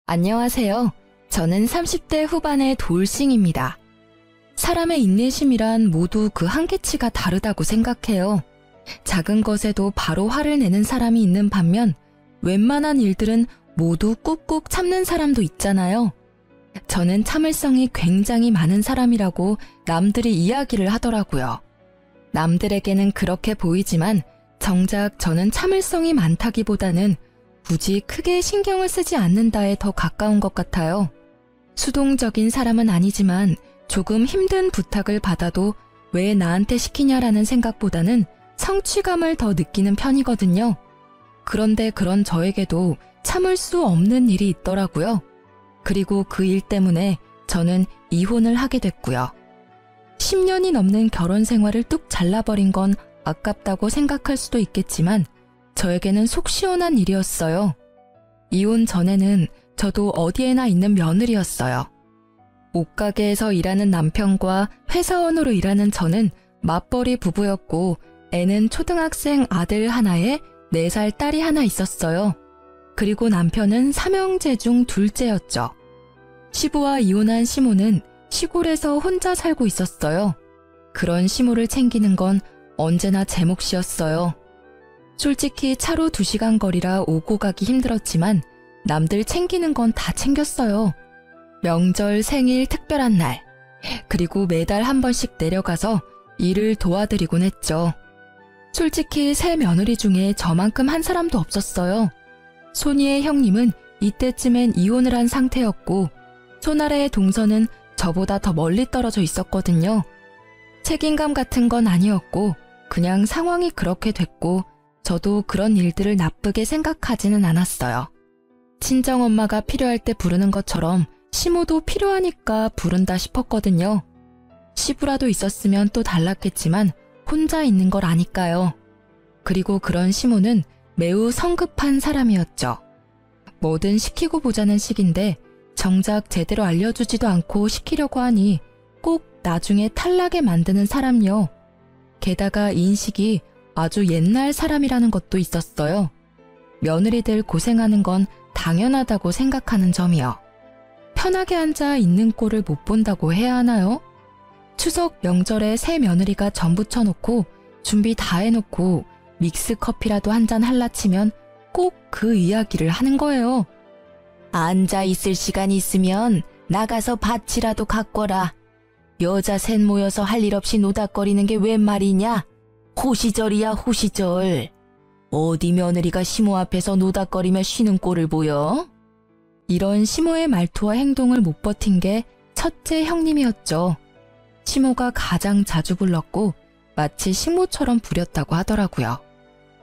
안녕하세요. 저는 30대 후반의 돌싱입니다. 사람의 인내심이란 모두 그 한계치가 다르다고 생각해요. 작은 것에도 바로 화를 내는 사람이 있는 반면 웬만한 일들은 모두 꾹꾹 참는 사람도 있잖아요. 저는 참을성이 굉장히 많은 사람이라고 남들이 이야기를 하더라고요. 남들에게는 그렇게 보이지만 정작 저는 참을성이 많다기보다는 굳이 크게 신경을 쓰지 않는다에 더 가까운 것 같아요. 수동적인 사람은 아니지만 조금 힘든 부탁을 받아도 왜 나한테 시키냐라는 생각보다는 성취감을 더 느끼는 편이거든요. 그런데 그런 저에게도 참을 수 없는 일이 있더라고요. 그리고 그 일 때문에 저는 이혼을 하게 됐고요. 10년이 넘는 결혼 생활을 뚝 잘라버린 건 아깝다고 생각할 수도 있겠지만 저에게는 속 시원한 일이었어요. 이혼 전에는 저도 어디에나 있는 며느리였어요. 옷가게에서 일하는 남편과 회사원으로 일하는 저는 맞벌이 부부였고 애는 초등학생 아들 하나에 4살 딸이 하나 있었어요. 그리고 남편은 삼형제 중 둘째였죠. 시부와 이혼한 시모는 시골에서 혼자 살고 있었어요. 그런 시모를 챙기는 건 언제나 제 몫이었어요. 솔직히 차로 2시간 거리라 오고 가기 힘들었지만 남들 챙기는 건 다 챙겼어요. 명절, 생일, 특별한 날, 그리고 매달 한 번씩 내려가서 일을 도와드리곤 했죠. 솔직히 새 며느리 중에 저만큼 한 사람도 없었어요. 손이의 형님은 이때쯤엔 이혼을 한 상태였고 손아래의 동서는 저보다 더 멀리 떨어져 있었거든요. 책임감 같은 건 아니었고 그냥 상황이 그렇게 됐고 저도 그런 일들을 나쁘게 생각하지는 않았어요. 친정엄마가 필요할 때 부르는 것처럼 시모도 필요하니까 부른다 싶었거든요. 시부라도 있었으면 또 달랐겠지만 혼자 있는 걸 아니까요. 그리고 그런 시모는 매우 성급한 사람이었죠. 뭐든 시키고 보자는 식인데 정작 제대로 알려주지도 않고 시키려고 하니 꼭 나중에 탈나게 만드는 사람요. 게다가 인식이 아주 옛날 사람이라는 것도 있었어요. 며느리들 고생하는 건 당연하다고 생각하는 점이요. 편하게 앉아 있는 꼴을 못 본다고 해야 하나요? 추석 명절에 새 며느리가 전 부쳐놓고 준비 다 해놓고 믹스 커피라도 한잔 할라 치면 꼭 그 이야기를 하는 거예요. 앉아 있을 시간 있으면 나가서 밭이라도 가꿔라. 여자 셋 모여서 할 일 없이 노닥거리는 게 웬 말이냐? 호시절이야 호시절. 어디 며느리가 시모 앞에서 노닥거리며 쉬는 꼴을 보여? 이런 시모의 말투와 행동을 못 버틴 게 첫째 형님이었죠. 시모가 가장 자주 불렀고 마치 식모처럼 부렸다고 하더라고요.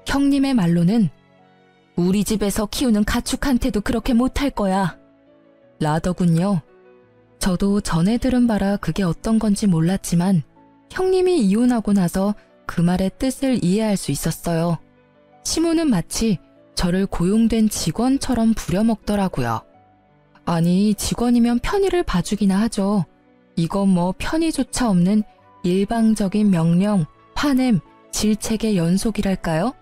형님의 말로는 우리 집에서 키우는 가축한테도 그렇게 못할 거야 라더군요. 저도 전에 들은 바라 그게 어떤 건지 몰랐지만 형님이 이혼하고 나서 그 말의 뜻을 이해할 수 있었어요. 시모는 마치 저를 고용된 직원처럼 부려먹더라고요. 아니, 직원이면 편의를 봐주기나 하죠. 이건 뭐 편의조차 없는 일방적인 명령, 화냄, 질책의 연속이랄까요?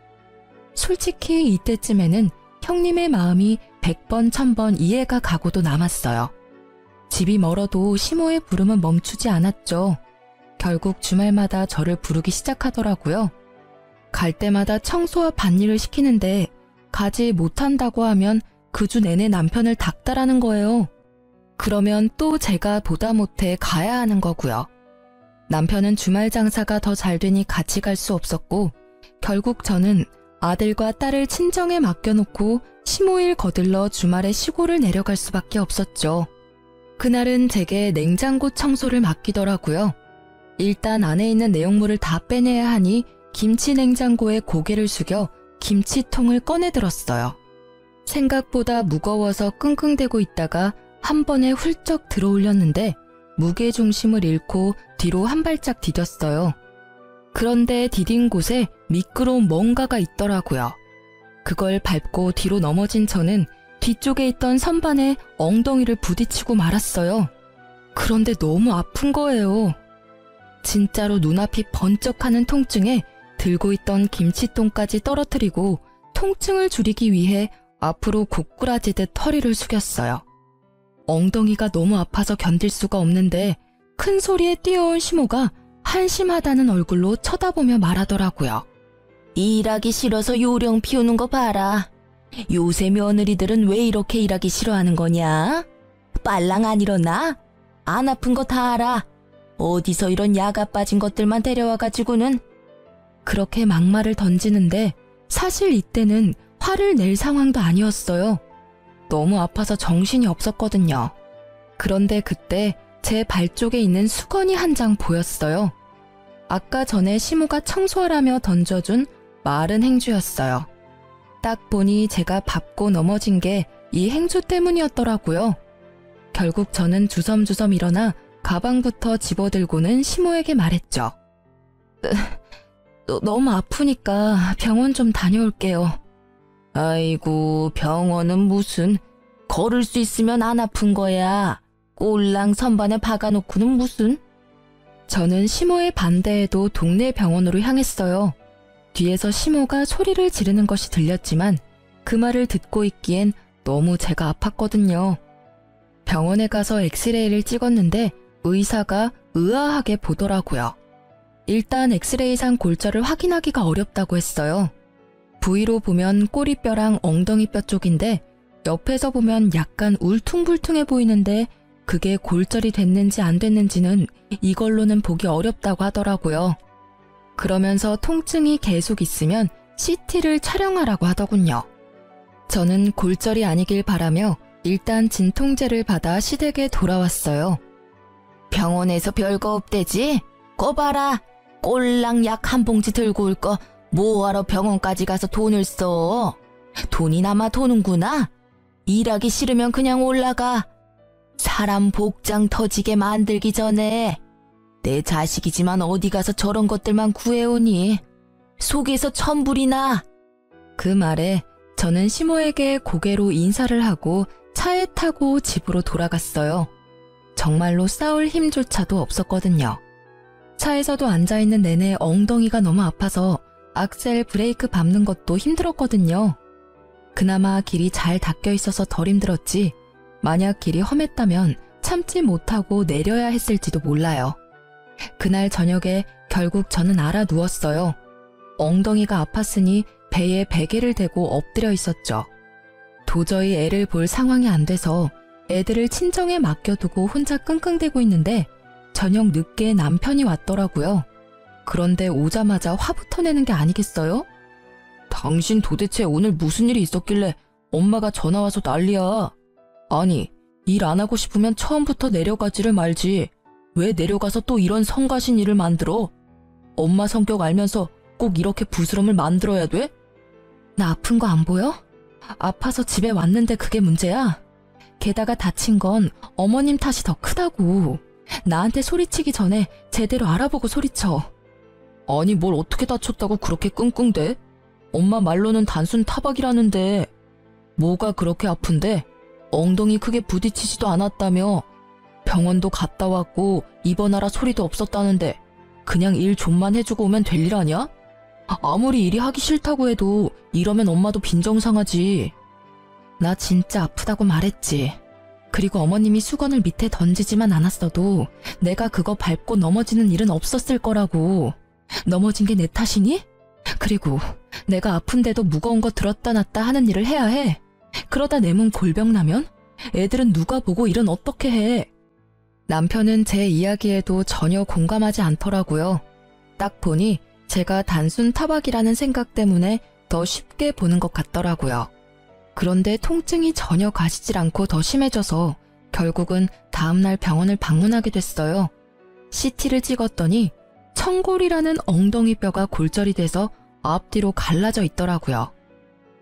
솔직히 이때쯤에는 형님의 마음이 100번, 1000번 이해가 가고도 남았어요. 집이 멀어도 시모의 부름은 멈추지 않았죠. 결국 주말마다 저를 부르기 시작하더라고요. 갈 때마다 청소와 밭일을 시키는데 가지 못한다고 하면 그 주 내내 남편을 닥달하는 거예요. 그러면 또 제가 보다 못해 가야 하는 거고요. 남편은 주말 장사가 더 잘 되니 같이 갈 수 없었고 결국 저는 아들과 딸을 친정에 맡겨놓고 시모일 거들러 주말에 시골을 내려갈 수밖에 없었죠. 그날은 제게 냉장고 청소를 맡기더라고요. 일단 안에 있는 내용물을 다 빼내야 하니 김치 냉장고에 고개를 숙여 김치통을 꺼내 들었어요. 생각보다 무거워서 끙끙대고 있다가 한 번에 훌쩍 들어 올렸는데 무게중심을 잃고 뒤로 한 발짝 디뎠어요. 그런데 디딘 곳에 미끄러운 뭔가가 있더라고요. 그걸 밟고 뒤로 넘어진 저는 뒤쪽에 있던 선반에 엉덩이를 부딪히고 말았어요. 그런데 너무 아픈 거예요. 진짜로 눈앞이 번쩍하는 통증에 들고 있던 김치통까지 떨어뜨리고 통증을 줄이기 위해 앞으로 고꾸라지듯 허리를 숙였어요. 엉덩이가 너무 아파서 견딜 수가 없는데 큰 소리에 뛰어온 시모가 한심하다는 얼굴로 쳐다보며 말하더라고요. 일하기 싫어서 요령 피우는 거 봐라. 요새 며느리들은 왜 이렇게 일하기 싫어하는 거냐? 빨랑 안 일어나? 안 아픈 거 다 알아. 어디서 이런 야가 빠진 것들만 데려와가지고는. 그렇게 막말을 던지는데 사실 이때는 화를 낼 상황도 아니었어요. 너무 아파서 정신이 없었거든요. 그런데 그때 제 발 쪽에 있는 수건이 한 장 보였어요. 아까 전에 시모가 청소하라며 던져준 마른 행주였어요. 딱 보니 제가 밟고 넘어진 게 이 행주 때문이었더라고요. 결국 저는 주섬주섬 일어나 가방부터 집어들고는 시모에게 말했죠. 너무 아프니까 병원 좀 다녀올게요. 아이고, 병원은 무슨. 걸을 수 있으면 안 아픈 거야. 꼴랑 선반에 박아놓고는 무슨. 저는 시모의 반대에도 동네 병원으로 향했어요. 뒤에서 시모가 소리를 지르는 것이 들렸지만 그 말을 듣고 있기엔 너무 제가 아팠거든요. 병원에 가서 엑스레이를 찍었는데 의사가 의아하게 보더라고요. 일단 엑스레이상 골절을 확인하기가 어렵다고 했어요. 부위로 보면 꼬리뼈랑 엉덩이뼈 쪽인데 옆에서 보면 약간 울퉁불퉁해 보이는데 그게 골절이 됐는지 안 됐는지는 이걸로는 보기 어렵다고 하더라고요. 그러면서 통증이 계속 있으면 CT를 촬영하라고 하더군요. 저는 골절이 아니길 바라며 일단 진통제를 받아 시댁에 돌아왔어요. 병원에서 별거 없대지? 거 봐라. 꼴랑 약 한 봉지 들고 올 거 뭐하러 병원까지 가서 돈을 써. 돈이 남아 도는구나. 일하기 싫으면 그냥 올라가. 사람 복장 터지게 만들기 전에. 내 자식이지만 어디 가서 저런 것들만 구해오니. 속에서 천불이 나. 그 말에 저는 시모에게 고개로 인사를 하고 차에 타고 집으로 돌아갔어요. 정말로 싸울 힘조차도 없었거든요. 차에서도 앉아있는 내내 엉덩이가 너무 아파서 악셀 브레이크 밟는 것도 힘들었거든요. 그나마 길이 잘 닦여 있어서 덜 힘들었지 만약 길이 험했다면 참지 못하고 내려야 했을지도 몰라요. 그날 저녁에 결국 저는 알아 누웠어요. 엉덩이가 아팠으니 배에 베개를 대고 엎드려 있었죠. 도저히 애를 볼 상황이 안 돼서 애들을 친정에 맡겨두고 혼자 끙끙대고 있는데 저녁 늦게 남편이 왔더라고요. 그런데 오자마자 화부터 내는 게 아니겠어요? 당신 도대체 오늘 무슨 일이 있었길래 엄마가 전화와서 난리야. 아니, 일 안 하고 싶으면 처음부터 내려가지를 말지. 왜 내려가서 또 이런 성가신 일을 만들어? 엄마 성격 알면서 꼭 이렇게 부스럼을 만들어야 돼? 나 아픈 거 안 보여? 아파서 집에 왔는데 그게 문제야? 게다가 다친 건 어머님 탓이 더 크다고. 나한테 소리치기 전에 제대로 알아보고 소리쳐. 아니 뭘 어떻게 다쳤다고 그렇게 끙끙대? 엄마 말로는 단순 타박이라는데 뭐가 그렇게 아픈데? 엉덩이 크게 부딪히지도 않았다며. 병원도 갔다 왔고 입원하라 소리도 없었다는데 그냥 일 좀만 해주고 오면 될 일 아니야? 아무리 일이 하기 싫다고 해도 이러면 엄마도 빈정상하지. 나 진짜 아프다고 말했지. 그리고 어머님이 수건을 밑에 던지지만 않았어도 내가 그거 밟고 넘어지는 일은 없었을 거라고. 넘어진 게 내 탓이니? 그리고 내가 아픈데도 무거운 거 들었다 놨다 하는 일을 해야 해. 그러다 내 몸 골병 나면 애들은 누가 보고 일은 어떻게 해. 남편은 제 이야기에도 전혀 공감하지 않더라고요. 딱 보니 제가 단순 타박이라는 생각 때문에 더 쉽게 보는 것 같더라고요. 그런데 통증이 전혀 가시질 않고 더 심해져서 결국은 다음날 병원을 방문하게 됐어요. CT를 찍었더니 청골이라는 엉덩이뼈가 골절이 돼서 앞뒤로 갈라져 있더라고요.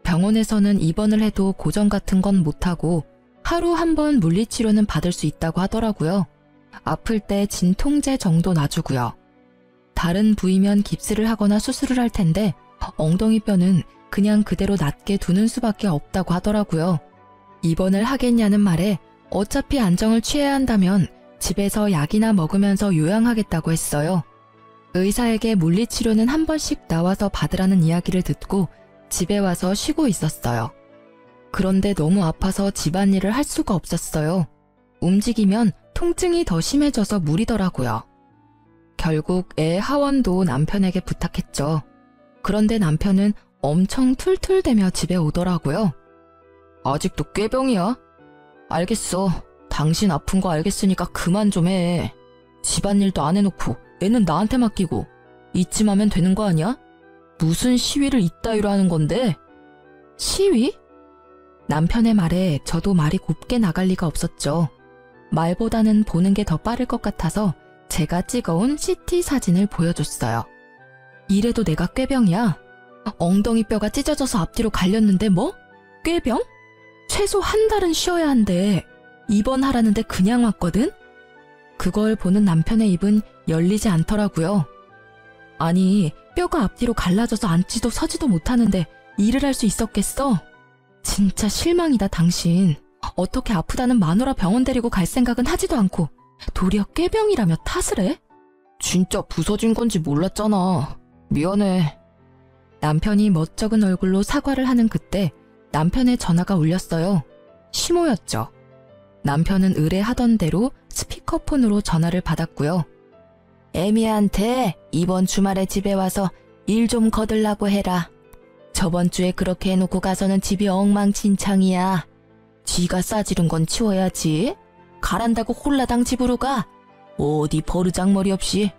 병원에서는 입원을 해도 고정 같은 건 못하고 하루 한 번 물리치료는 받을 수 있다고 하더라고요. 아플 때 진통제 정도 놔주고요. 다른 부위면 깁스를 하거나 수술을 할 텐데 엉덩이뼈는 그냥 그대로 낫게 두는 수밖에 없다고 하더라고요. 입원을 하겠냐는 말에 어차피 안정을 취해야 한다면 집에서 약이나 먹으면서 요양하겠다고 했어요. 의사에게 물리치료는 한 번씩 나와서 받으라는 이야기를 듣고 집에 와서 쉬고 있었어요. 그런데 너무 아파서 집안일을 할 수가 없었어요. 움직이면 통증이 더 심해져서 무리더라고요. 결국 애 하원도 남편에게 부탁했죠. 그런데 남편은 엄청 툴툴대며 집에 오더라고요. 아직도 꾀병이야? 알겠어. 당신 아픈 거 알겠으니까 그만 좀 해. 집안일도 안 해놓고 애는 나한테 맡기고 이쯤하면 되는 거 아니야? 무슨 시위를 이따위로 하는 건데? 시위? 남편의 말에 저도 말이 곱게 나갈 리가 없었죠. 말보다는 보는 게 더 빠를 것 같아서 제가 찍어온 CT 사진을 보여줬어요. 이래도 내가 꾀병이야? 엉덩이 뼈가 찢어져서 앞뒤로 갈렸는데 뭐? 꾀병? 최소 한 달은 쉬어야 한대. 입원하라는데 그냥 왔거든? 그걸 보는 남편의 입은 열리지 않더라고요. 아니, 뼈가 앞뒤로 갈라져서 앉지도 서지도 못하는데 일을 할 수 있었겠어? 진짜 실망이다, 당신. 어떻게 아프다는 마누라 병원 데리고 갈 생각은 하지도 않고 도리어 꾀병이라며 탓을 해? 진짜 부서진 건지 몰랐잖아. 미안해. 남편이 멋쩍은 얼굴로 사과를 하는 그때 남편의 전화가 울렸어요. 시모였죠. 남편은 의뢰하던 대로 스피커폰으로 전화를 받았고요. 애미한테 이번 주말에 집에 와서 일 좀 거들라고 해라. 저번 주에 그렇게 해놓고 가서는 집이 엉망진창이야. 쥐가 싸지른 건 치워야지. 가란다고 홀라당 집으로 가. 어디 버르장머리 없이.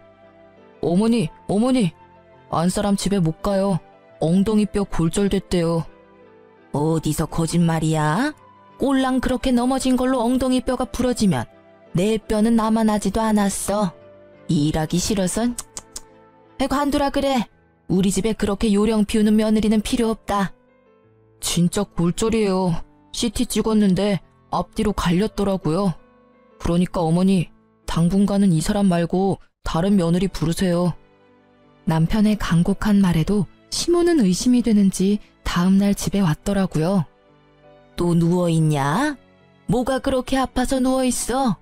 어머니, 안사람 집에 못 가요. 엉덩이뼈 골절됐대요. 어디서 거짓말이야? 꼴랑 그렇게 넘어진 걸로 엉덩이뼈가 부러지면 내 뼈는 남아나지도 않았어. 일하기 싫어서 관두라 그래. 우리 집에 그렇게 요령 피우는 며느리는 필요 없다. 진짜 골절이에요. CT 찍었는데 앞뒤로 갈렸더라고요. 그러니까 어머니, 당분간은 이 사람 말고 다른 며느리 부르세요. 남편의 간곡한 말에도 시모는 의심이 되는지 다음날 집에 왔더라고요. 또 누워있냐? 뭐가 그렇게 아파서 누워있어?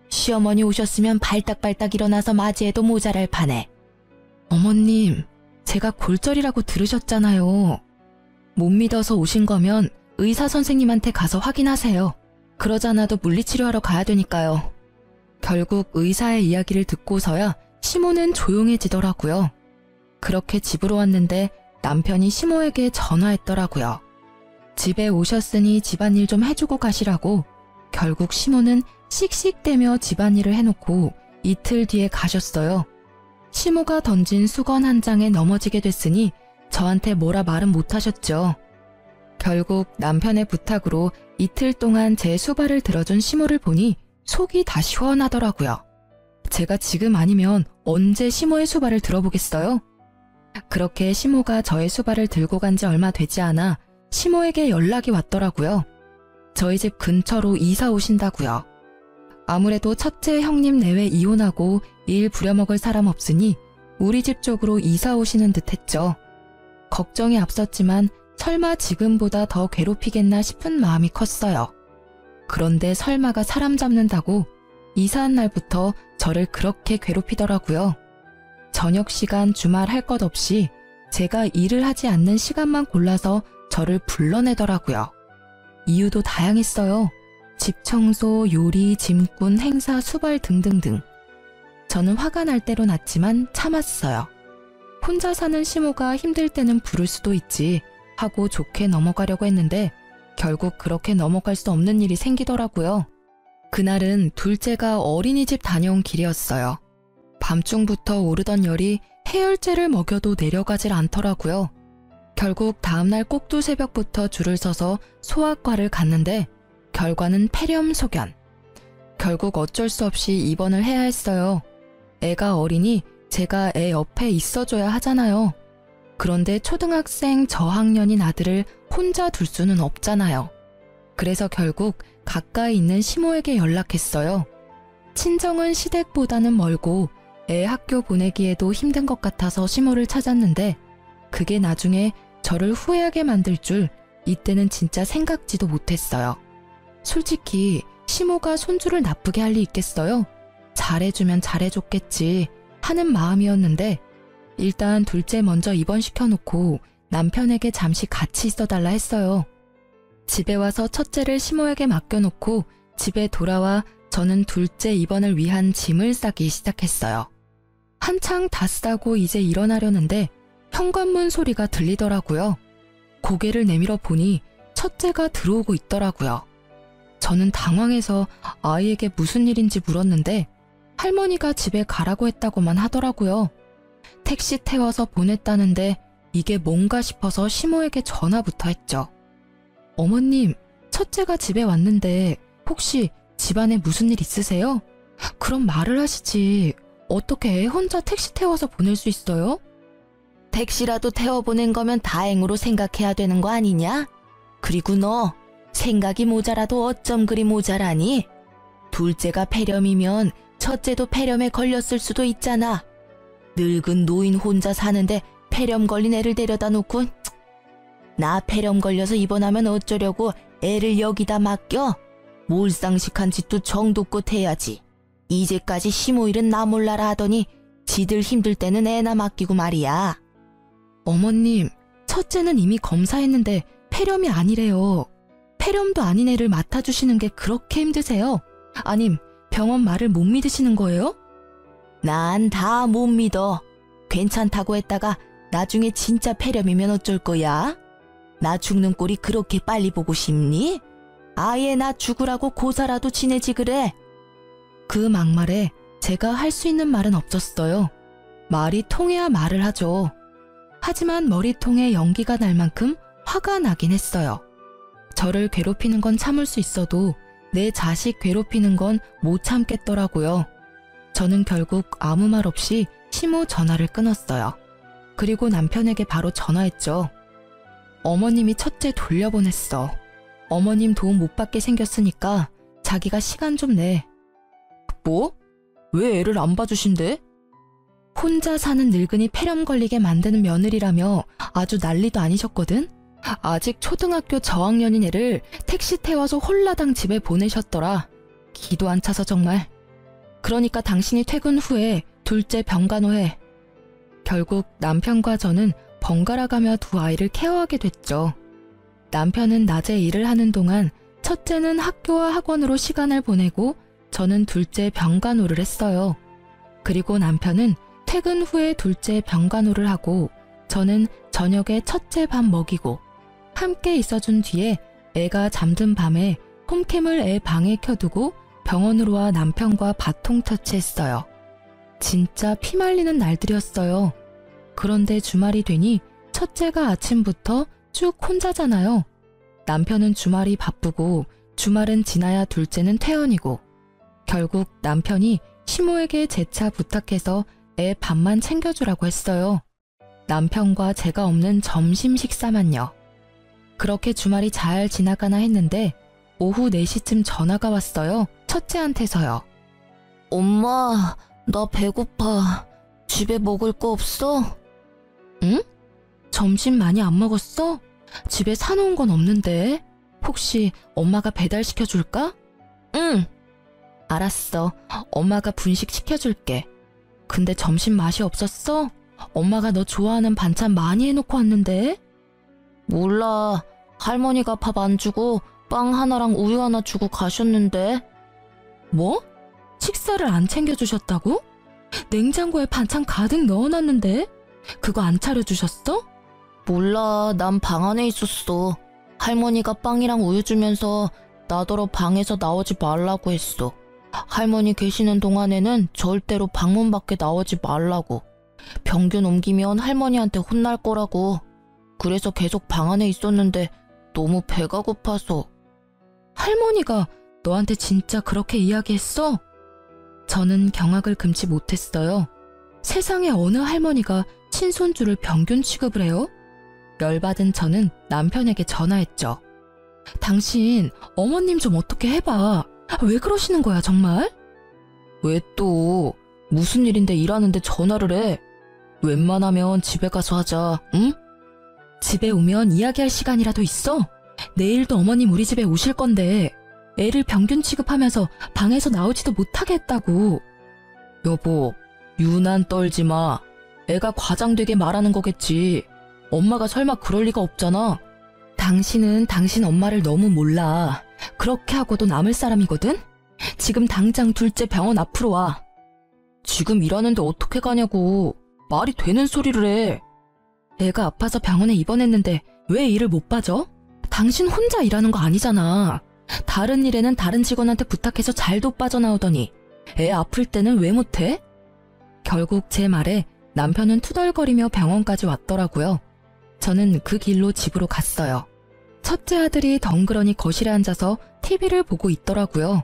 시어머니 오셨으면 발딱발딱 일어나서 맞이해도 모자랄 판에. 어머님, 제가 골절이라고 들으셨잖아요. 못 믿어서 오신 거면 의사 선생님한테 가서 확인하세요. 그러잖아도 물리치료하러 가야 되니까요. 결국 의사의 이야기를 듣고서야 시모는 조용해지더라고요. 그렇게 집으로 왔는데 남편이 시모에게 전화했더라고요. 집에 오셨으니 집안일 좀 해주고 가시라고. 결국 시모는 씩씩대며 집안일을 해놓고 이틀 뒤에 가셨어요. 시모가 던진 수건 한 장에 넘어지게 됐으니 저한테 뭐라 말은 못하셨죠. 결국 남편의 부탁으로 이틀 동안 제 수발을 들어준 시모를 보니 속이 다 시원하더라고요. 제가 지금 아니면 언제 시모의 수발을 들어보겠어요? 그렇게 시모가 저의 수발을 들고 간 지 얼마 되지 않아 시모에게 연락이 왔더라고요. 저희 집 근처로 이사 오신다고요. 아무래도 첫째 형님 내외 이혼하고 일 부려먹을 사람 없으니 우리 집 쪽으로 이사 오시는 듯 했죠. 걱정이 앞섰지만 설마 지금보다 더 괴롭히겠나 싶은 마음이 컸어요. 그런데 설마가 사람 잡는다고 이사한 날부터 저를 그렇게 괴롭히더라고요. 저녁 시간 주말 할 것 없이 제가 일을 하지 않는 시간만 골라서 저를 불러내더라고요. 이유도 다양했어요. 집 청소, 요리, 짐꾼, 행사, 수발 등등등. 저는 화가 날 대로 났지만 참았어요. 혼자 사는 시모가 힘들 때는 부를 수도 있지 하고 좋게 넘어가려고 했는데 결국 그렇게 넘어갈 수 없는 일이 생기더라고요. 그날은 둘째가 어린이집 다녀온 길이었어요. 밤중부터 오르던 열이 해열제를 먹여도 내려가질 않더라고요. 결국 다음날 꼭두 새벽부터 줄을 서서 소아과를 갔는데 결과는 폐렴소견. 결국 어쩔 수 없이 입원을 해야 했어요. 애가 어리니 제가 애 옆에 있어줘야 하잖아요. 그런데 초등학생 저학년인 아들을 혼자 둘 수는 없잖아요. 그래서 결국 가까이 있는 시모에게 연락했어요. 친정은 시댁보다는 멀고 애 학교 보내기에도 힘든 것 같아서 시모를 찾았는데 그게 나중에 저를 후회하게 만들 줄 이때는 진짜 생각지도 못했어요. 솔직히 시모가 손주를 나쁘게 할 리 있겠어요? 잘해주면 잘해줬겠지 하는 마음이었는데 일단 둘째 먼저 입원시켜놓고 남편에게 잠시 같이 있어달라 했어요. 집에 와서 첫째를 시모에게 맡겨놓고 집에 돌아와 저는 둘째 입원을 위한 짐을 싸기 시작했어요. 한창 다 싸고 이제 일어나려는데 현관문 소리가 들리더라고요. 고개를 내밀어 보니 첫째가 들어오고 있더라고요. 저는 당황해서 아이에게 무슨 일인지 물었는데 할머니가 집에 가라고 했다고만 하더라고요. 택시 태워서 보냈다는데 이게 뭔가 싶어서 시모에게 전화부터 했죠. 어머님, 첫째가 집에 왔는데 혹시 집안에 무슨 일 있으세요? 그럼 말을 하시지. 어떻게 애 혼자 택시 태워서 보낼 수 있어요? 택시라도 태워보낸 거면 다행으로 생각해야 되는 거 아니냐? 그리고 너 생각이 모자라도 어쩜 그리 모자라니? 둘째가 폐렴이면 첫째도 폐렴에 걸렸을 수도 있잖아. 늙은 노인 혼자 사는데 폐렴 걸린 애를 데려다 놓고 나 폐렴 걸려서 입원하면 어쩌려고 애를 여기다 맡겨? 몰상식한 짓도 정도껏 해야지. 이제까지 시모일은 나 몰라라 하더니 지들 힘들 때는 애나 맡기고 말이야. 어머님, 첫째는 이미 검사했는데 폐렴이 아니래요. 폐렴도 아닌 애를 맡아주시는 게 그렇게 힘드세요? 아님 병원 말을 못 믿으시는 거예요? 난 다 못 믿어. 괜찮다고 했다가 나중에 진짜 폐렴이면 어쩔 거야? 나 죽는 꼴이 그렇게 빨리 보고 싶니? 아예 나 죽으라고 고사라도 지내지 그래. 그 막말에 제가 할 수 있는 말은 없었어요. 말이 통해야 말을 하죠. 하지만 머리통에 연기가 날 만큼 화가 나긴 했어요. 저를 괴롭히는 건 참을 수 있어도 내 자식 괴롭히는 건 못 참겠더라고요. 저는 결국 아무 말 없이 시모 전화를 끊었어요. 그리고 남편에게 바로 전화했죠. 어머님이 첫째 돌려보냈어. 어머님 도움 못 받게 생겼으니까 자기가 시간 좀 내. 뭐? 왜 애를 안 봐주신대? 혼자 사는 늙은이 폐렴 걸리게 만드는 며느리라며 아주 난리도 아니셨거든? 아직 초등학교 저학년인 애를 택시 태워서 홀라당 집에 보내셨더라. 기도 안 차서 정말. 그러니까 당신이 퇴근 후에 둘째 병간호해. 결국 남편과 저는 번갈아 가며 두 아이를 케어하게 됐죠. 남편은 낮에 일을 하는 동안 첫째는 학교와 학원으로 시간을 보내고 저는 둘째 병간호를 했어요. 그리고 남편은 퇴근 후에 둘째 병간호를 하고 저는 저녁에 첫째 밥 먹이고 함께 있어준 뒤에 애가 잠든 밤에 홈캠을 애 방에 켜두고 병원으로 와 남편과 바통 터치했어요. 진짜 피말리는 날들이었어요. 그런데 주말이 되니 첫째가 아침부터 쭉 혼자잖아요. 남편은 주말이 바쁘고 주말은 지나야 둘째는 퇴원이고 결국 남편이 시모에게 재차 부탁해서 애 밥만 챙겨주라고 했어요. 남편과 제가 없는 점심 식사만요. 그렇게 주말이 잘 지나가나 했는데 오후 4시쯤 전화가 왔어요. 첫째한테서요. 엄마, 나 배고파. 집에 먹을 거 없어? 응? 점심 많이 안 먹었어? 집에 사놓은 건 없는데. 혹시 엄마가 배달시켜줄까? 응. 알았어. 엄마가 분식 시켜줄게. 근데 점심 맛이 없었어? 엄마가 너 좋아하는 반찬 많이 해놓고 왔는데? 몰라. 할머니가 밥 안 주고 빵 하나랑 우유 하나 주고 가셨는데. 뭐? 식사를 안 챙겨주셨다고? 냉장고에 반찬 가득 넣어놨는데? 그거 안 차려주셨어? 몰라. 난 방 안에 있었어. 할머니가 빵이랑 우유 주면서 나더러 방에서 나오지 말라고 했어. 할머니 계시는 동안에는 절대로 방문 밖에 나오지 말라고. 병균 옮기면 할머니한테 혼날 거라고. 그래서 계속 방 안에 있었는데 너무 배가 고파서. 할머니가 너한테 진짜 그렇게 이야기했어? 저는 경악을 금치 못했어요. 세상에 어느 할머니가 친손주를 병균 취급을 해요? 열받은 저는 남편에게 전화했죠. 당신 어머님 좀 어떻게 해봐. 왜 그러시는 거야 정말? 왜 또? 무슨 일인데 일하는데 전화를 해? 웬만하면 집에 가서 하자, 응? 집에 오면 이야기할 시간이라도 있어? 내일도 어머님 우리 집에 오실 건데 애를 병균 취급하면서 방에서 나오지도 못하게 했다고. 여보, 유난 떨지 마. 애가 과장되게 말하는 거겠지. 엄마가 설마 그럴 리가 없잖아. 당신은 당신 엄마를 너무 몰라. 그렇게 하고도 남을 사람이거든? 지금 당장 둘째 병원 앞으로 와. 지금 일하는데 어떻게 가냐고. 말이 되는 소리를 해. 애가 아파서 병원에 입원했는데 왜 일을 못 봐줘? 당신 혼자 일하는 거 아니잖아. 다른 일에는 다른 직원한테 부탁해서 잘도 빠져나오더니 애 아플 때는 왜 못해? 결국 제 말에 남편은 투덜거리며 병원까지 왔더라고요. 저는 그 길로 집으로 갔어요. 첫째 아들이 덩그러니 거실에 앉아서 TV를 보고 있더라고요.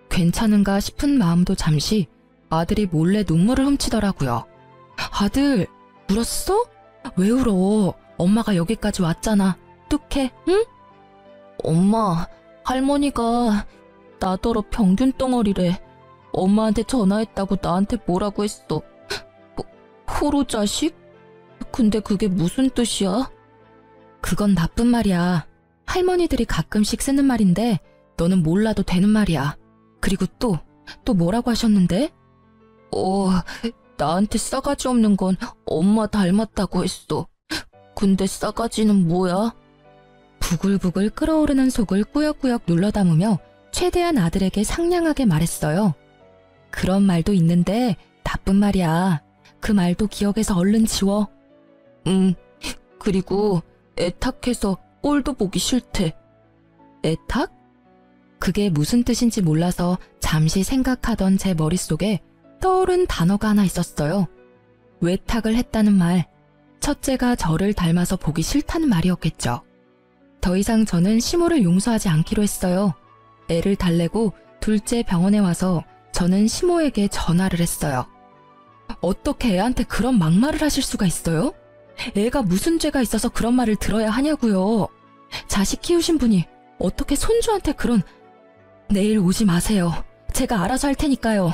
괜찮은가 싶은 마음도 잠시 아들이 몰래 눈물을 훔치더라고요. 아들, 울었어? 왜 울어? 엄마가 여기까지 왔잖아. 뚝해, 응? 엄마, 할머니가 나더러 병균 덩어리래. 엄마한테 전화했다고 나한테 뭐라고 했어. 호로 자식? 근데 그게 무슨 뜻이야? 그건 나쁜 말이야. 할머니들이 가끔씩 쓰는 말인데 너는 몰라도 되는 말이야. 그리고 또 뭐라고 하셨는데? 나한테 싸가지 없는 건 엄마 닮았다고 했어. 근데 싸가지는 뭐야? 부글부글 끓어오르는 속을 꾸역꾸역 눌러 담으며 최대한 아들에게 상냥하게 말했어요. 그런 말도 있는데 나쁜 말이야. 그 말도 기억에서 얼른 지워. 그리고 애탁해서 꼴도 보기 싫대. 애탁? 그게 무슨 뜻인지 몰라서 잠시 생각하던 제 머릿속에 떠오른 단어가 하나 있었어요. 외탁을 했다는 말. 첫째가 저를 닮아서 보기 싫다는 말이었겠죠. 더 이상 저는 시모를 용서하지 않기로 했어요. 애를 달래고 둘째 병원에 와서 저는 시모에게 전화를 했어요. 어떻게 애한테 그런 막말을 하실 수가 있어요? 애가 무슨 죄가 있어서 그런 말을 들어야 하냐고요. 자식 키우신 분이 어떻게 손주한테 그런... 내일 오지 마세요. 제가 알아서 할 테니까요.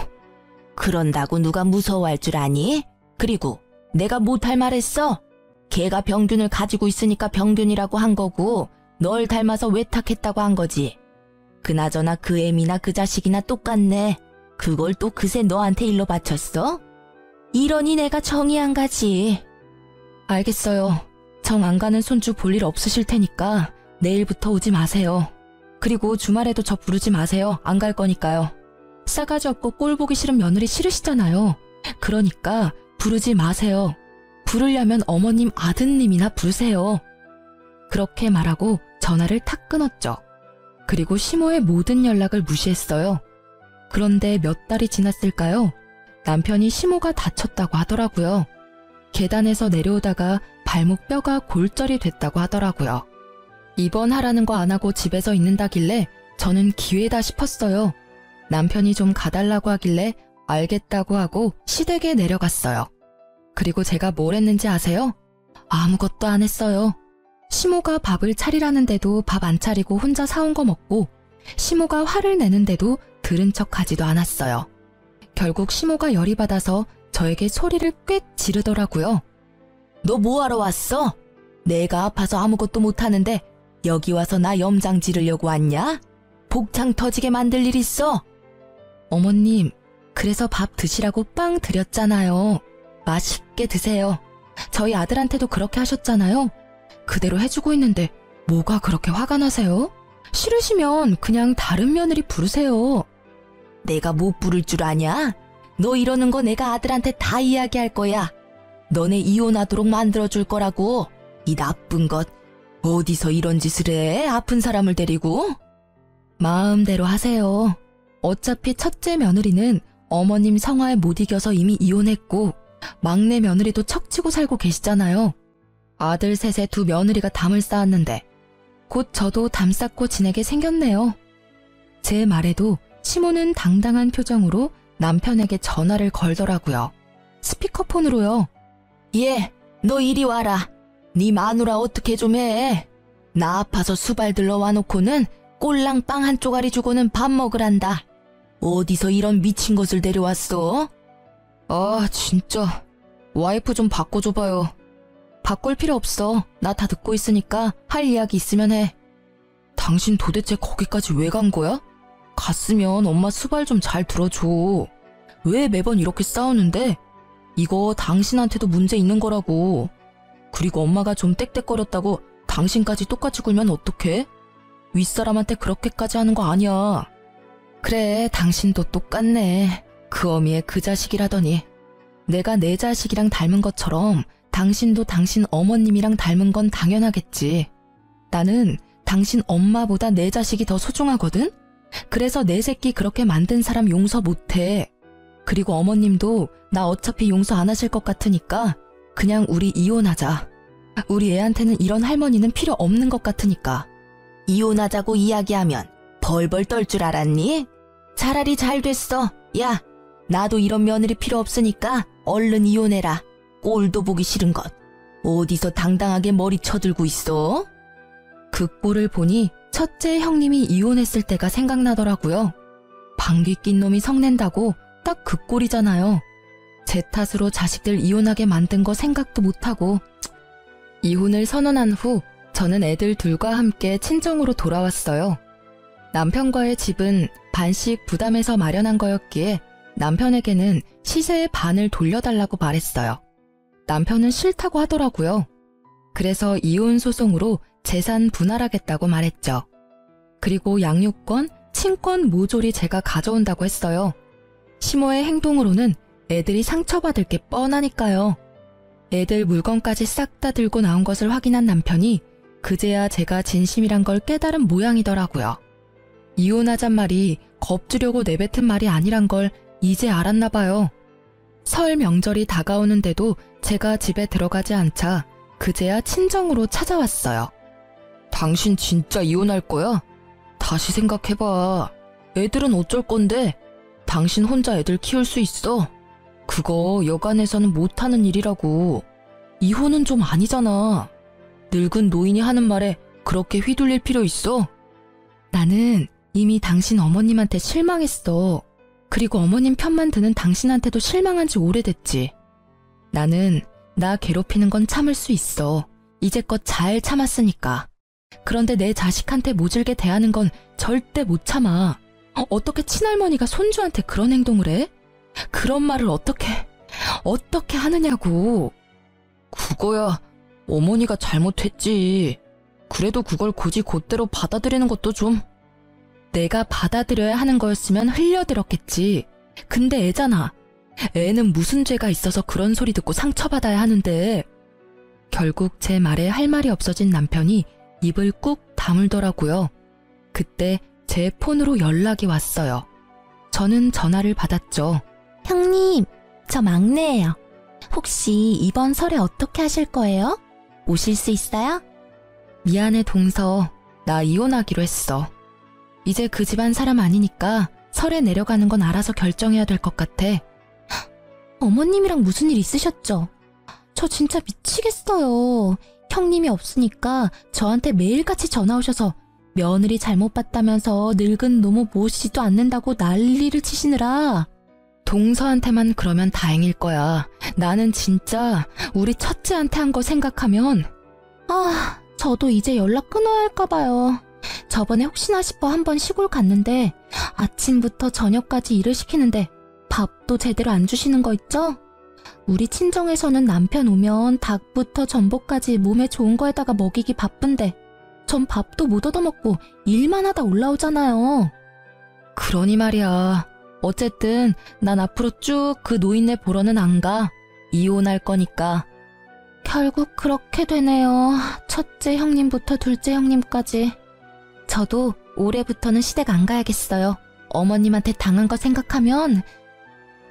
그런다고 누가 무서워할 줄 아니? 그리고 내가 못할 말했어? 걔가 병균을 가지고 있으니까 병균이라고 한 거고 널 닮아서 외탁했다고 한 거지. 그나저나 그 애미나 그 자식이나 똑같네. 그걸 또 그새 너한테 일로 바쳤어? 이러니 내가 정이 안 가지. 알겠어요. 정 안 가는 손주 볼 일 없으실 테니까 내일부터 오지 마세요. 그리고 주말에도 저 부르지 마세요. 안 갈 거니까요. 싸가지 없고 꼴 보기 싫은 며느리 싫으시잖아요. 그러니까 부르지 마세요. 부르려면 어머님 아드님이나 부르세요. 그렇게 말하고 전화를 탁 끊었죠. 그리고 시모의 모든 연락을 무시했어요. 그런데 몇 달이 지났을까요? 남편이 시모가 다쳤다고 하더라고요. 계단에서 내려오다가 발목 뼈가 골절이 됐다고 하더라고요. 입원하라는 거 안 하고 집에서 있는다길래 저는 기회다 싶었어요. 남편이 좀 가달라고 하길래 알겠다고 하고 시댁에 내려갔어요. 그리고 제가 뭘 했는지 아세요? 아무것도 안 했어요. 시모가 밥을 차리라는데도 밥 안 차리고 혼자 사온 거 먹고 시모가 화를 내는데도 들은 척 하지도 않았어요. 결국 시모가 열이 받아서 저에게 소리를 꽤 지르더라고요. 너 뭐하러 왔어? 내가 아파서 아무것도 못하는데 여기 와서 나 염장 지르려고 왔냐? 복창 터지게 만들 일 있어? 어머님, 그래서 밥 드시라고 빵 드렸잖아요. 맛있게 드세요. 저희 아들한테도 그렇게 하셨잖아요. 그대로 해주고 있는데 뭐가 그렇게 화가 나세요? 싫으시면 그냥 다른 며느리 부르세요. 내가 못 부를 줄 아냐? 너 이러는 거 내가 아들한테 다 이야기할 거야. 너네 이혼하도록 만들어줄 거라고. 이 나쁜 것. 어디서 이런 짓을 해? 아픈 사람을 데리고? 마음대로 하세요. 어차피 첫째 며느리는 어머님 성화에 못 이겨서 이미 이혼했고 막내 며느리도 척치고 살고 계시잖아요. 아들 셋에 두 며느리가 담을 쌓았는데 곧 저도 담 쌓고 지내게 생겼네요. 제 말에도 시모는 당당한 표정으로 남편에게 전화를 걸더라고요. 스피커폰으로요. 예, 너 이리 와라. 네 마누라 어떻게 좀 해. 나 아파서 수발 들러와 놓고는 꼴랑 빵 한 쪼가리 주고는 밥 먹으란다. 어디서 이런 미친 것을 데려왔어? 아, 진짜. 와이프 좀 바꿔줘봐요. 바꿀 필요 없어. 나 다 듣고 있으니까 할 이야기 있으면 해. 당신 도대체 거기까지 왜 간 거야? 갔으면 엄마 수발 좀 잘 들어줘. 왜 매번 이렇게 싸우는데? 이거 당신한테도 문제 있는 거라고. 그리고 엄마가 좀 떽떽거렸다고 당신까지 똑같이 굴면 어떡해? 윗사람한테 그렇게까지 하는 거 아니야. 그래, 당신도 똑같네. 그 어미의 그 자식이라더니. 내가 내 자식이랑 닮은 것처럼 당신도 당신 어머님이랑 닮은 건 당연하겠지. 나는 당신 엄마보다 내 자식이 더 소중하거든? 그래서 내 새끼 그렇게 만든 사람 용서 못해. 그리고 어머님도 나 어차피 용서 안 하실 것 같으니까 그냥 우리 이혼하자. 우리 애한테는 이런 할머니는 필요 없는 것 같으니까. 이혼하자고 이야기하면 벌벌 떨 줄 알았니? 차라리 잘 됐어. 야, 나도 이런 며느리 필요 없으니까 얼른 이혼해라. 꼴도 보기 싫은 것. 어디서 당당하게 머리 쳐들고 있어? 그 꼴을 보니 첫째 형님이 이혼했을 때가 생각나더라고요. 방귀 낀 놈이 성낸다고 딱 그 꼴이잖아요. 제 탓으로 자식들 이혼하게 만든 거 생각도 못하고. 이혼을 선언한 후 저는 애들 둘과 함께 친정으로 돌아왔어요. 남편과의 집은 반씩 부담해서 마련한 거였기에 남편에게는 시세의 반을 돌려달라고 말했어요. 남편은 싫다고 하더라고요. 그래서 이혼 소송으로 재산 분할하겠다고 말했죠. 그리고 양육권, 친권 모조리 제가 가져온다고 했어요. 시모의 행동으로는 애들이 상처받을 게 뻔하니까요. 애들 물건까지 싹 다 들고 나온 것을 확인한 남편이 그제야 제가 진심이란 걸 깨달은 모양이더라고요. 이혼하잔 말이 겁주려고 내뱉은 말이 아니란 걸 이제 알았나 봐요. 설 명절이 다가오는데도 제가 집에 들어가지 않자 그제야 친정으로 찾아왔어요. 당신 진짜 이혼할 거야? 다시 생각해봐. 애들은 어쩔 건데? 당신 혼자 애들 키울 수 있어? 그거 여간에서는 못하는 일이라고. 이혼은 좀 아니잖아. 늙은 노인이 하는 말에 그렇게 휘둘릴 필요 있어? 나는 이미 당신 어머님한테 실망했어. 그리고 어머님 편만 드는 당신한테도 실망한 지 오래됐지. 나는 나 괴롭히는 건 참을 수 있어. 이제껏 잘 참았으니까. 그런데 내 자식한테 모질게 대하는 건 절대 못 참아. 어떻게 친할머니가 손주한테 그런 행동을 해? 그런 말을 어떻게 하느냐고. 그거야 어머니가 잘못했지. 그래도 그걸 굳이 곧대로 받아들이는 것도 좀. 내가 받아들여야 하는 거였으면 흘려들었겠지. 근데 애잖아. 애는 무슨 죄가 있어서 그런 소리 듣고 상처받아야 하는데. 결국 제 말에 할 말이 없어진 남편이 입을 꾹 다물더라고요. 그때 제 폰으로 연락이 왔어요. 저는 전화를 받았죠. 형님, 저 막내예요. 혹시 이번 설에 어떻게 하실 거예요? 오실 수 있어요? 미안해 동서. 나 이혼하기로 했어. 이제 그 집안 사람 아니니까 설에 내려가는 건 알아서 결정해야 될 것 같아. 어머님이랑 무슨 일 있으셨죠? 저 진짜 미치겠어요. 형님이 없으니까 저한테 매일같이 전화 오셔서 며느리 잘못 봤다면서 늙은 노모 모시지도 않는다고 난리를 치시느라. 동서한테만 그러면 다행일 거야. 나는 진짜 우리 첫째한테 한 거 생각하면. 저도 이제 연락 끊어야 할까 봐요. 저번에 혹시나 싶어 한번 시골 갔는데 아침부터 저녁까지 일을 시키는데 밥도 제대로 안 주시는 거 있죠? 우리 친정에서는 남편 오면 닭부터 전복까지 몸에 좋은 거에다가 먹이기 바쁜데 전 밥도 못 얻어먹고 일만 하다 올라오잖아요. 그러니 말이야. 어쨌든 난 앞으로 쭉 그 노인네 보러는 안 가. 이혼할 거니까. 결국 그렇게 되네요. 첫째 형님부터 둘째 형님까지. 저도 올해부터는 시댁 안 가야겠어요. 어머님한테 당한 거 생각하면.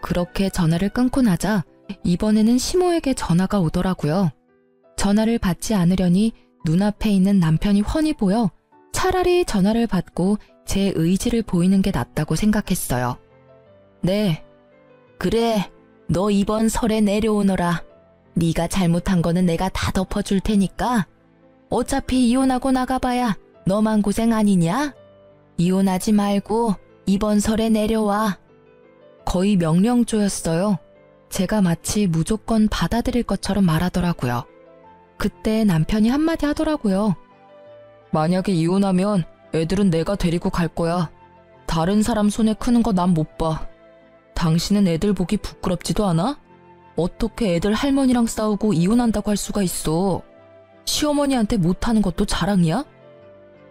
그렇게 전화를 끊고 나자 이번에는 시모에게 전화가 오더라고요. 전화를 받지 않으려니 눈앞에 있는 남편이 훤히 보여 차라리 전화를 받고 제 의지를 보이는 게 낫다고 생각했어요. 네. 그래, 너 이번 설에 내려오너라. 네가 잘못한 거는 내가 다 덮어줄 테니까. 어차피 이혼하고 나가봐야 너만 고생 아니냐? 이혼하지 말고 이번 설에 내려와. 거의 명령조였어요. 제가 마치 무조건 받아들일 것처럼 말하더라고요. 그때 남편이 한마디 하더라고요. 만약에 이혼하면 애들은 내가 데리고 갈 거야. 다른 사람 손에 크는 거 난 못 봐. 당신은 애들 보기 부끄럽지도 않아? 어떻게 애들 할머니랑 싸우고 이혼한다고 할 수가 있어. 시어머니한테 못하는 것도 자랑이야?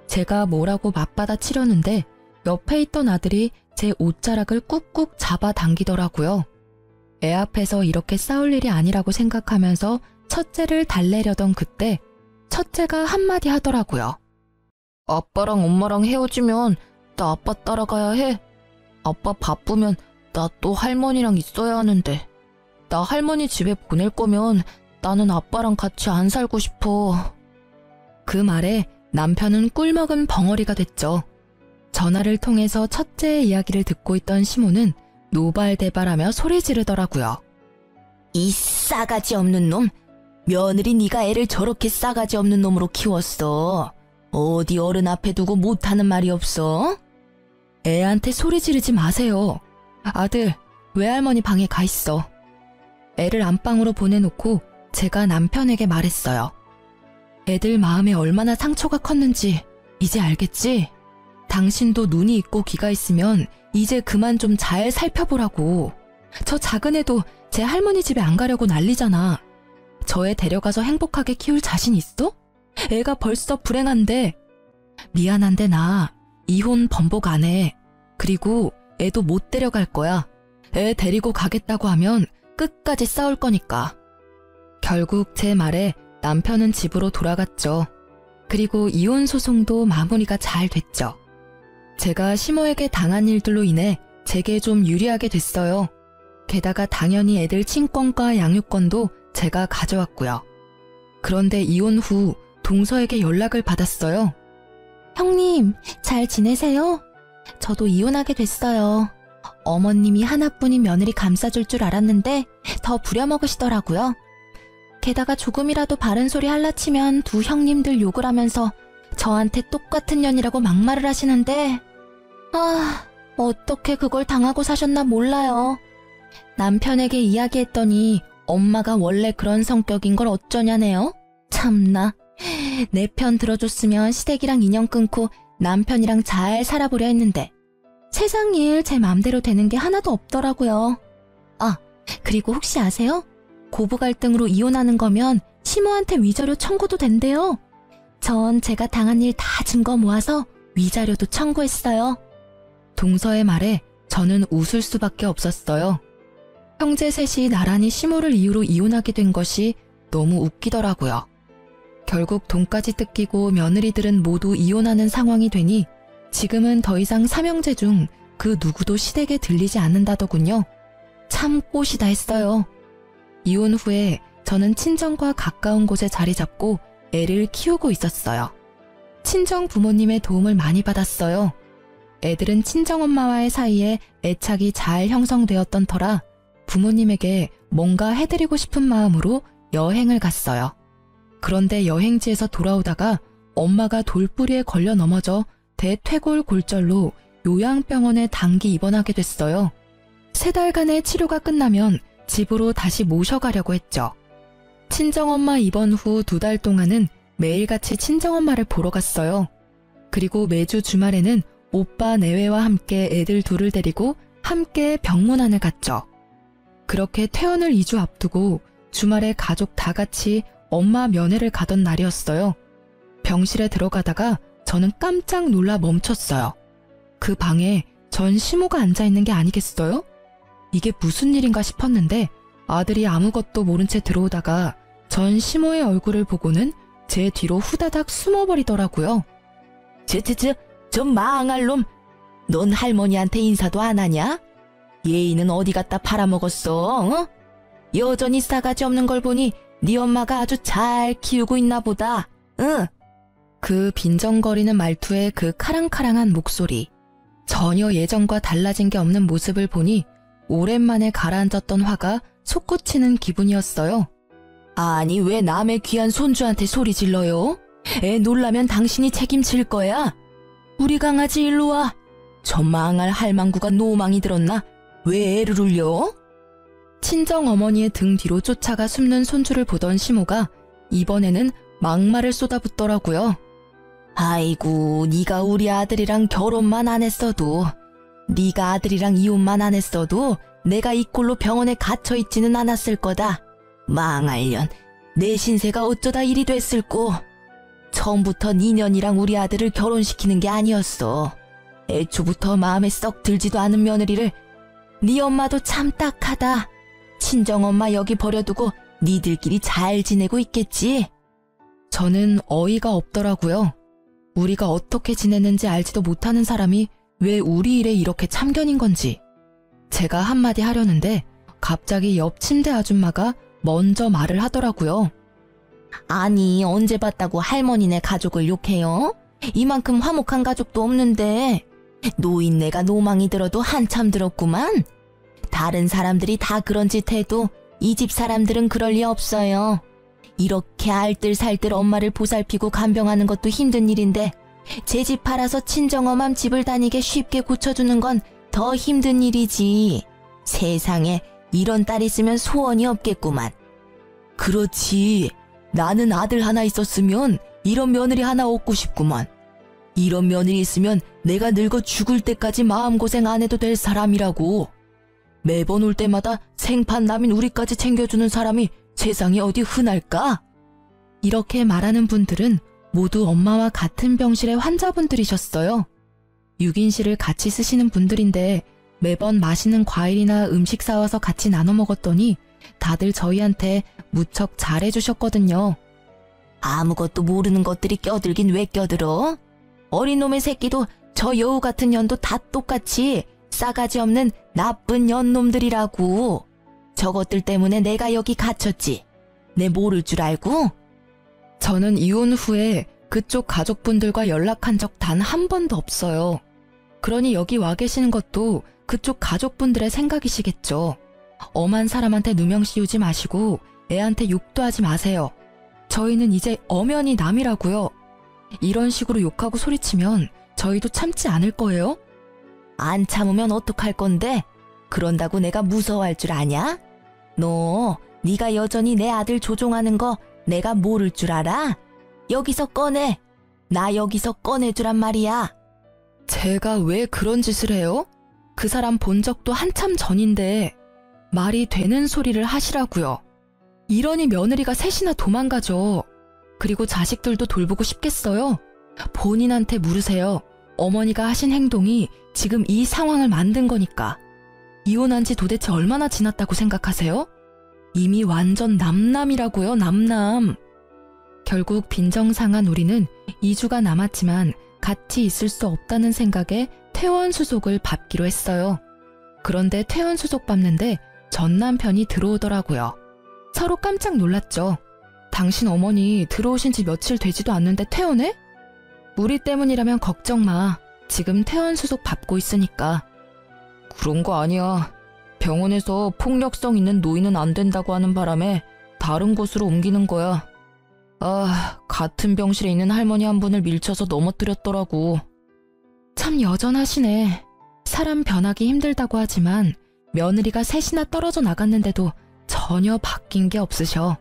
제가 뭐라고 맞받아치려는데 옆에 있던 아들이 제 옷자락을 꾹꾹 잡아당기더라고요. 애 앞에서 이렇게 싸울 일이 아니라고 생각하면서 첫째를 달래려던 그때 첫째가 한마디 하더라고요. 아빠랑 엄마랑 헤어지면 나 아빠 따라가야 해. 아빠 바쁘면 나 또 할머니랑 있어야 하는데. 나 할머니 집에 보낼 거면 나는 아빠랑 같이 안 살고 싶어. 그 말에 남편은 꿀먹은 벙어리가 됐죠. 전화를 통해서 첫째의 이야기를 듣고 있던 시모는 노발대발하며 소리 지르더라고요. 이 싸가지 없는 놈. 며느리 네가 애를 저렇게 싸가지 없는 놈으로 키웠어. 어디 어른 앞에 두고 못하는 말이 없어? 애한테 소리 지르지 마세요. 아들, 외할머니 방에 가 있어. 애를 안방으로 보내놓고 제가 남편에게 말했어요. 애들 마음에 얼마나 상처가 컸는지 이제 알겠지? 당신도 눈이 있고 귀가 있으면 이제 그만 좀 잘 살펴보라고. 저 작은 애도 제 할머니 집에 안 가려고 난리잖아. 저 애 데려가서 행복하게 키울 자신 있어? 애가 벌써 불행한데. 미안한데 나 이혼 번복 안 해. 그리고 애도 못 데려갈 거야. 애 데리고 가겠다고 하면 끝까지 싸울 거니까. 결국 제 말에 남편은 집으로 돌아갔죠. 그리고 이혼 소송도 마무리가 잘 됐죠. 제가 시모에게 당한 일들로 인해 제게 좀 유리하게 됐어요. 게다가 당연히 애들 친권과 양육권도 제가 가져왔고요. 그런데 이혼 후 동서에게 연락을 받았어요. 형님, 잘 지내세요? 저도 이혼하게 됐어요. 어머님이 하나뿐인 며느리 감싸줄 줄 알았는데 더 부려먹으시더라고요. 게다가 조금이라도 바른 소리 할라치면 두 형님들 욕을 하면서 저한테 똑같은 년이라고 막말을 하시는데 어떻게 그걸 당하고 사셨나 몰라요. 남편에게 이야기했더니 엄마가 원래 그런 성격인 걸 어쩌냐네요. 참나. 내 편 들어줬으면 시댁이랑 인연 끊고 남편이랑 잘 살아보려 했는데 세상 일 제 맘대로 되는 게 하나도 없더라고요. 그리고 혹시 아세요? 고부 갈등으로 이혼하는 거면 시모한테 위자료 청구도 된대요. 전 제가 당한 일 다 증거 모아서 위자료도 청구했어요. 동서의 말에 저는 웃을 수밖에 없었어요. 형제 셋이 나란히 시모를 이유로 이혼하게 된 것이 너무 웃기더라고요. 결국 돈까지 뜯기고 며느리들은 모두 이혼하는 상황이 되니 지금은 더 이상 삼형제 중 그 누구도 시댁에 들리지 않는다더군요. 참 꽃이다 했어요. 이혼 후에 저는 친정과 가까운 곳에 자리 잡고 애를 키우고 있었어요. 친정 부모님의 도움을 많이 받았어요. 애들은 친정엄마와의 사이에 애착이 잘 형성되었던 터라 부모님에게 뭔가 해드리고 싶은 마음으로 여행을 갔어요. 그런데 여행지에서 돌아오다가 엄마가 돌뿌리에 걸려 넘어져 대퇴골 골절로 요양병원에 단기 입원하게 됐어요. 3달간의 치료가 끝나면 집으로 다시 모셔가려고 했죠. 친정엄마 입원 후 2달 동안은 매일같이 친정엄마를 보러 갔어요. 그리고 매주 주말에는 오빠 내외와 함께 애들 둘을 데리고 함께 병문안을 갔죠. 그렇게 퇴원을 2주 앞두고 주말에 가족 다 같이 엄마 면회를 가던 날이었어요. 병실에 들어가다가 저는 깜짝 놀라 멈췄어요. 그 방에 전 시모가 앉아있는 게 아니겠어요? 이게 무슨 일인가 싶었는데 아들이 아무것도 모른 채 들어오다가 전 시모의 얼굴을 보고는 제 뒤로 후다닥 숨어버리더라고요. 저 망할 놈. 넌 할머니한테 인사도 안 하냐? 예의는 어디 갖다 팔아먹었어? 어? 여전히 싸가지 없는 걸 보니 네 엄마가 아주 잘 키우고 있나 보다. 응. 그 빈정거리는 말투에 그 카랑카랑한 목소리. 전혀 예전과 달라진 게 없는 모습을 보니 오랜만에 가라앉았던 화가 솟구치는 기분이었어요. 아니 왜 남의 귀한 손주한테 소리 질러요? 애 놀라면 당신이 책임질 거야. 우리 강아지 일로 와. 저 망할 할망구가 노망이 들었나? 왜 애를 울려? 친정어머니의 등 뒤로 쫓아가 숨는 손주를 보던 시모가 이번에는 막말을 쏟아붓더라고요. 아이고, 네가 우리 아들이랑 결혼만 안 했어도, 네가 아들이랑 이혼만 안 했어도 내가 이 꼴로 병원에 갇혀있지는 않았을 거다. 망할년, 내 신세가 어쩌다 일이 됐을꼬. 처음부터 네 년이랑 우리 아들을 결혼시키는 게 아니었어. 애초부터 마음에 썩 들지도 않은 며느리를 네 엄마도 참 딱하다. 친정엄마 여기 버려두고 니들끼리 잘 지내고 있겠지? 저는 어이가 없더라고요. 우리가 어떻게 지내는지 알지도 못하는 사람이 왜 우리 일에 이렇게 참견인 건지. 제가 한마디 하려는데 갑자기 옆 침대 아줌마가 먼저 말을 하더라고요. 아니 언제 봤다고 할머니네 가족을 욕해요? 이만큼 화목한 가족도 없는데 노인네가 노망이 들어도 한참 들었구만. 다른 사람들이 다 그런 짓 해도 이 집 사람들은 그럴 리 없어요. 이렇게 알뜰살뜰 엄마를 보살피고 간병하는 것도 힘든 일인데 제 집 팔아서 친정엄마 집을 다니게 쉽게 고쳐주는 건 더 힘든 일이지. 세상에 이런 딸 있으면 소원이 없겠구만. 그렇지. 나는 아들 하나 있었으면 이런 며느리 하나 얻고 싶구만. 이런 며느리 있으면 내가 늙어 죽을 때까지 마음고생 안 해도 될 사람이라고. 매번 올 때마다 생판 남인 우리까지 챙겨주는 사람이 세상에 어디 흔할까? 이렇게 말하는 분들은 모두 엄마와 같은 병실의 환자분들이셨어요. 6인실을 같이 쓰시는 분들인데 매번 맛있는 과일이나 음식 사와서 같이 나눠 먹었더니 다들 저희한테 무척 잘해주셨거든요. 아무것도 모르는 것들이 껴들긴 왜 껴들어? 어린 놈의 새끼도 저 여우 같은 년도 다 똑같이 싸가지 없는 나쁜 년놈들이라고. 저것들 때문에 내가 여기 갇혔지. 내 모를 줄 알고? 저는 이혼 후에 그쪽 가족분들과 연락한 적 단 한 번도 없어요. 그러니 여기 와 계시는 것도 그쪽 가족분들의 생각이시겠죠. 엄한 사람한테 누명 씌우지 마시고 애한테 욕도 하지 마세요. 저희는 이제 엄연히 남이라고요. 이런 식으로 욕하고 소리치면 저희도 참지 않을 거예요? 안 참으면 어떡할 건데? 그런다고 내가 무서워할 줄 아냐? 너 네가 여전히 내 아들 조종하는 거 내가 모를 줄 알아? 여기서 꺼내. 나 여기서 꺼내주란 말이야. 제가 왜 그런 짓을 해요? 그 사람 본 적도 한참 전인데 말이 되는 소리를 하시라고요. 이러니 며느리가 셋이나 도망가죠. 그리고 자식들도 돌보고 싶겠어요? 본인한테 물으세요. 어머니가 하신 행동이 지금 이 상황을 만든 거니까. 이혼한 지 도대체 얼마나 지났다고 생각하세요? 이미 완전 남남이라고요, 남남. 결국 빈정상한 우리는 2주가 남았지만 같이 있을 수 없다는 생각에 퇴원수속을 밟기로 했어요. 그런데 퇴원수속 밟는데 전 남편이 들어오더라고요. 서로 깜짝 놀랐죠. 당신 어머니 들어오신 지 며칠 되지도 않는데 퇴원해? 우리 때문이라면 걱정 마. 지금 퇴원수속 밟고 있으니까. 그런 거 아니야. 병원에서 폭력성 있는 노인은 안 된다고 하는 바람에 다른 곳으로 옮기는 거야. 아, 같은 병실에 있는 할머니 한 분을 밀쳐서 넘어뜨렸더라고. 참 여전하시네. 사람 변하기 힘들다고 하지만 며느리가 셋이나 떨어져 나갔는데도 전혀 바뀐 게 없으셔.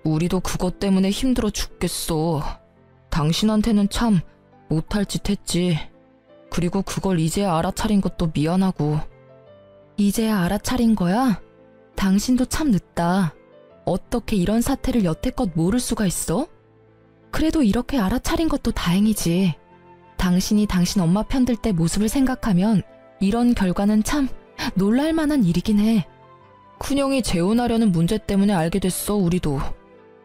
우리도 그것 때문에 힘들어 죽겠어. 당신한테는 참 못할 짓 했지. 그리고 그걸 이제야 알아차린 것도 미안하고. 이제야 알아차린 거야? 당신도 참 늦다. 어떻게 이런 사태를 여태껏 모를 수가 있어? 그래도 이렇게 알아차린 것도 다행이지. 당신이 당신 엄마 편들 때 모습을 생각하면 이런 결과는 참 놀랄만한 일이긴 해. 큰형이 재혼하려는 문제 때문에 알게 됐어, 우리도.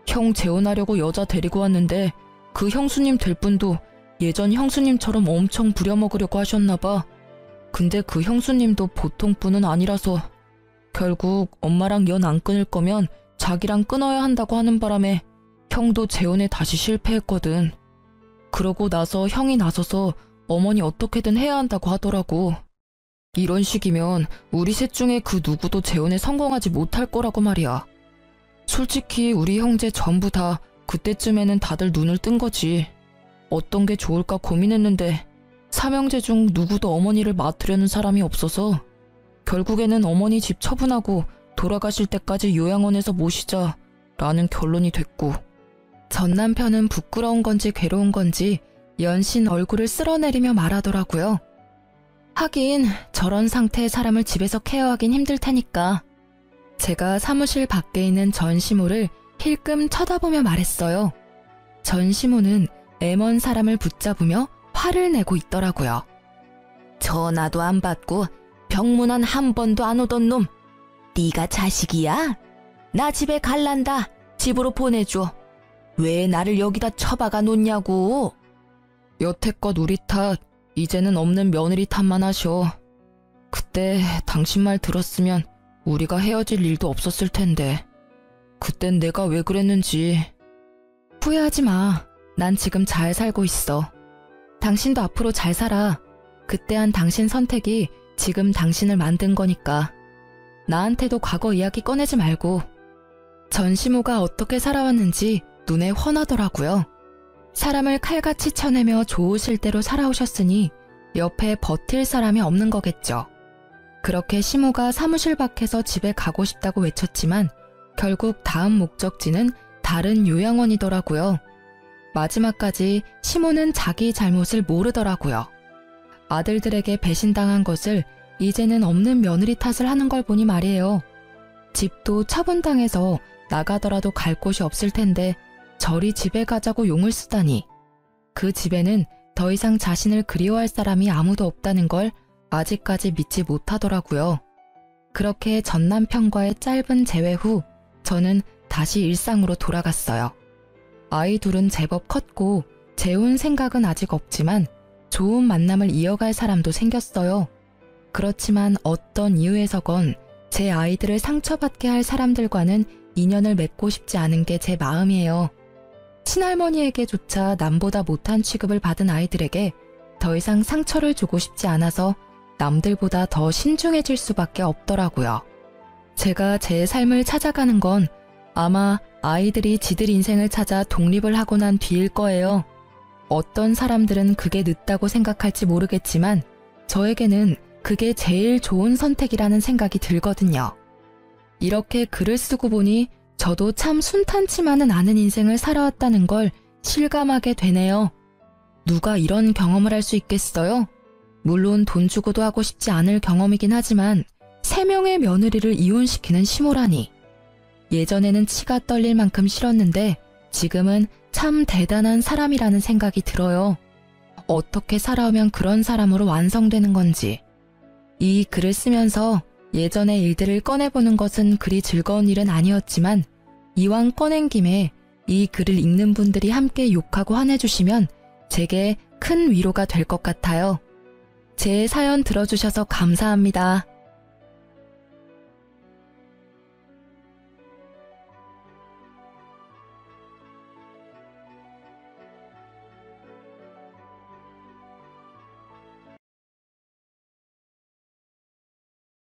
형 재혼하려고 여자 데리고 왔는데 그 형수님 될 분도 예전 형수님처럼 엄청 부려먹으려고 하셨나봐. 근데 그 형수님도 보통 분은 아니라서 결국 엄마랑 연 안 끊을 거면 자기랑 끊어야 한다고 하는 바람에 형도 재혼에 다시 실패했거든. 그러고 나서 형이 나서서 어머니 어떻게든 해야 한다고 하더라고. 이런 식이면 우리 셋 중에 그 누구도 재혼에 성공하지 못할 거라고 말이야. 솔직히 우리 형제 전부 다 그때쯤에는 다들 눈을 뜬 거지. 어떤 게 좋을까 고민했는데 삼형제 중 누구도 어머니를 맡으려는 사람이 없어서 결국에는 어머니 집 처분하고 돌아가실 때까지 요양원에서 모시자 라는 결론이 됐고, 전 남편은 부끄러운 건지 괴로운 건지 연신 얼굴을 쓸어내리며 말하더라고요. 하긴 저런 상태의 사람을 집에서 케어하긴 힘들 테니까. 제가 사무실 밖에 있는 전시모를 힐끔 쳐다보며 말했어요. 전시모는 애먼 사람을 붙잡으며 화를 내고 있더라고요. 전화도 안 받고 병문안 한 번도 안 오던 놈. 네가 자식이야? 나 집에 갈란다. 집으로 보내줘. 왜 나를 여기다 처박아 놓냐고. 여태껏 우리 탓, 이제는 없는 며느리 탓만 하셔. 그때 당신 말 들었으면 우리가 헤어질 일도 없었을 텐데. 그땐 내가 왜 그랬는지. 후회하지 마. 난 지금 잘 살고 있어. 당신도 앞으로 잘 살아. 그때 한 당신 선택이 지금 당신을 만든 거니까. 나한테도 과거 이야기 꺼내지 말고. 전시모가 어떻게 살아왔는지 눈에 훤하더라고요. 사람을 칼같이 쳐내며 좋으실 대로 살아오셨으니 옆에 버틸 사람이 없는 거겠죠. 그렇게 시모가 사무실 밖에서 집에 가고 싶다고 외쳤지만 결국 다음 목적지는 다른 요양원이더라고요. 마지막까지 시모는 자기 잘못을 모르더라고요. 아들들에게 배신당한 것을 이제는 없는 며느리 탓을 하는 걸 보니 말이에요. 집도 처분당해서 나가더라도 갈 곳이 없을 텐데 저리 집에 가자고 용을 쓰다니. 그 집에는 더 이상 자신을 그리워할 사람이 아무도 없다는 걸 아직까지 믿지 못하더라고요. 그렇게 전 남편과의 짧은 재회 후 저는 다시 일상으로 돌아갔어요. 아이 둘은 제법 컸고 재혼 생각은 아직 없지만 좋은 만남을 이어갈 사람도 생겼어요. 그렇지만 어떤 이유에서건 제 아이들을 상처받게 할 사람들과는 인연을 맺고 싶지 않은 게 제 마음이에요. 친할머니에게조차 남보다 못한 취급을 받은 아이들에게 더 이상 상처를 주고 싶지 않아서 남들보다 더 신중해질 수밖에 없더라고요. 제가 제 삶을 찾아가는 건 아마 아이들이 지들 인생을 찾아 독립을 하고 난 뒤일 거예요. 어떤 사람들은 그게 늦다고 생각할지 모르겠지만 저에게는 그게 제일 좋은 선택이라는 생각이 들거든요. 이렇게 글을 쓰고 보니 저도 참 순탄치만은 않은 인생을 살아왔다는 걸 실감하게 되네요. 누가 이런 경험을 할 수 있겠어요? 물론 돈 주고도 하고 싶지 않을 경험이긴 하지만 3명의 며느리를 이혼시키는 시모라니. 예전에는 치가 떨릴 만큼 싫었는데 지금은 참 대단한 사람이라는 생각이 들어요. 어떻게 살아오면 그런 사람으로 완성되는 건지. 이 글을 쓰면서 예전의 일들을 꺼내보는 것은 그리 즐거운 일은 아니었지만 이왕 꺼낸 김에 이 글을 읽는 분들이 함께 욕하고 화내주시면 제게 큰 위로가 될 것 같아요. 제 사연 들어주셔서 감사합니다.